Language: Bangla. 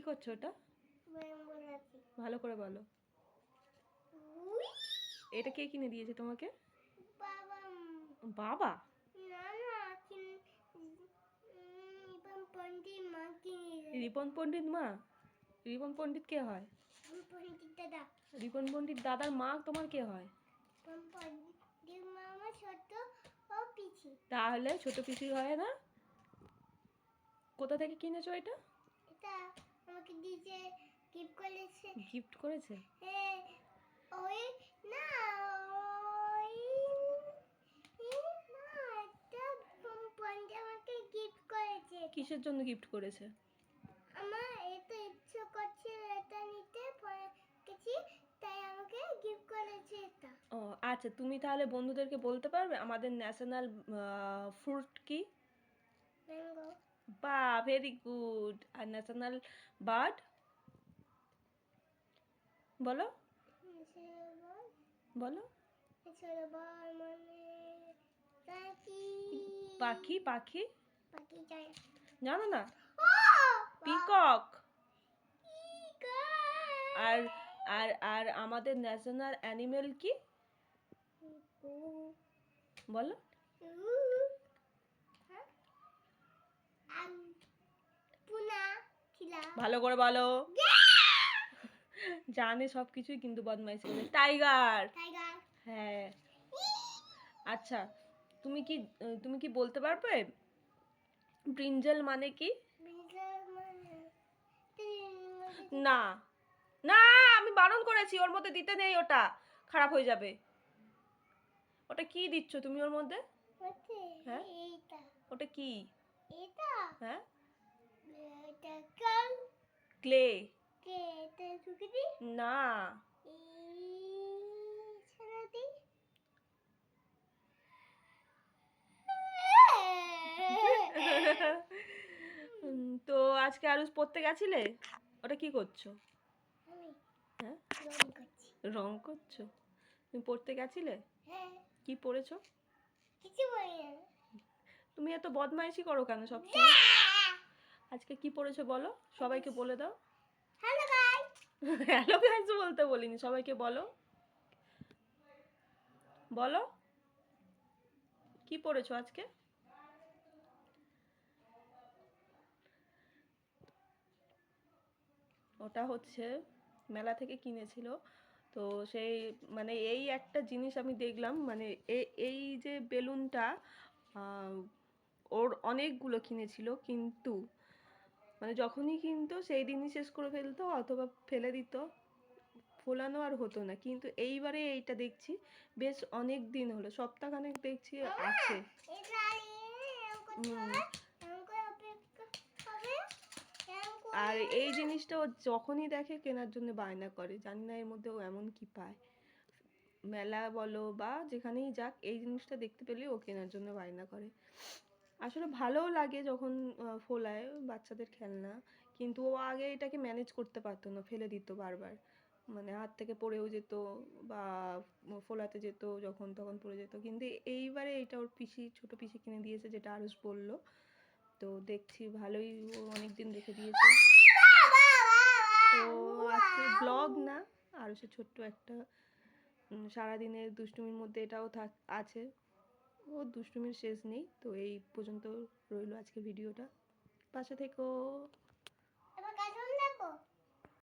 কি করছো ওটা? ভালো করে বলো। এটা কে কিনে দিয়েছে তোমাকে? বাবা? রিপন পণ্ডিত মা? রিপন পণ্ডিত কে হয়? রিপন পণ্ডিত দাদার মা তোমার কে হয়? তাহলে ছোট পিসি হয় না? কোথা থেকে কিনেছো এটা? এটা আমাকে দিয়েছে, গিফট করেছে। গিফট করেছে? হ্যাঁ, ওই না ওই না এটা পঞ্চে আমাকে গিফট করেছে। কিসের জন্য গিফট করেছে? আমার এটা ইচ্ছে করছিল এটা নিতে, গেছি তাই আমাকে গিফট করেছে এটা। ও আচ্ছা, তুমি তাহলে বন্ধুদেরকে বলতে পারবে আমাদের ন্যাশনাল ফ্রুট কি? ম্যাঙ্গো। বাহ, ভেরি গুড। আর ন্যাশনাল বার্ড বলো বলো। পাখি পাখি জানো না? পিকক। আর আর আর আমাদের ন্যাশনাল অ্যানিমেল কি বলো? ভালো করে বলো। জানে সবকিছুই কিন্তু বদমাইশি করে। টাইগার। হ্যাঁ। আচ্ছা, তুমি কি বলতে পারবে ব্রিঞ্জাল মানে কি? না না, আমি বারণ করেছি, ওর মধ্যে দিতে নেই, ওটা খারাপ হয়ে যাবে। ওটা কি দিচ্ছ তুমি ওর মধ্যে? হ্যাঁ, ওটা কি? হ্যাঁ, ক্লে। না। তো আজকে আরুষ পড়তে গেছিলে? ওটা কি করছো? হ্যাঁ, রং করছো? তুমি পড়তে গেছিলে? কি পড়েছো? তুমি এত বদমাইশি করো কেন সবসময়? আজকে কি পড়েছো বলো, সবাইকে বলে দাও। হ্যালো গাইস বলতে বলিনি, সবাইকে বলো বলো কি পড়েছো আজকে? ওটা হচ্ছে মেলা থেকে কিনেছিল। তো সেই মানে এই একটা জিনিস আমি দেখলাম, মানে এই যে বেলুনটা ওর অনেকগুলো কিনেছিল, কিন্তু মানে যখনই কিনতো সেই দিনই শেষ করে ফেলতো অথবা ফেলে দিত, ফোলানো আর হতো না। কিন্তু এইবারে এইটা দেখছি বেশ অনেক দিন হলো, সপ্তাহখানেক দেখছি আছে। আর এই জিনিসটা ও যখনই দেখে কেনার জন্য বায়না করে, জানি না এর মধ্যে ও এমন কি পায়। মেলা বলো বা যেখানেই যাক, এই জিনিসটা দেখতে পেলে ও কেনার জন্য বায়না করে। আসলে ভালোও লাগে যখন ফোলায় বাচ্চাদের খেলনা, কিন্তু ও আগে এটাকে ম্যানেজ করতে পারতো না, ফেলে দিত বারবার, মানে হাত থেকে পড়েও যেত বা ফোলাতে যেত, যখন তখন পড়ে যেত। কিন্তু এইবারে এটা ওর পিসি, ছোট পিসি কিনে দিয়েছে, যেটা আরুষ বললো। তো দেখছি ভালোই, ও অনেকদিন রেখে দিয়েছে। তো আজকে ব্লগ না, আরুষের ছোট্ট একটা সারাদিনের দুষ্টুমির মধ্যে এটাও আছে। ও দুষ্টুমির শেষ নেই। তো এই পর্যন্ত রইলো আজকে ভিডিওটা, পাশে থেকো।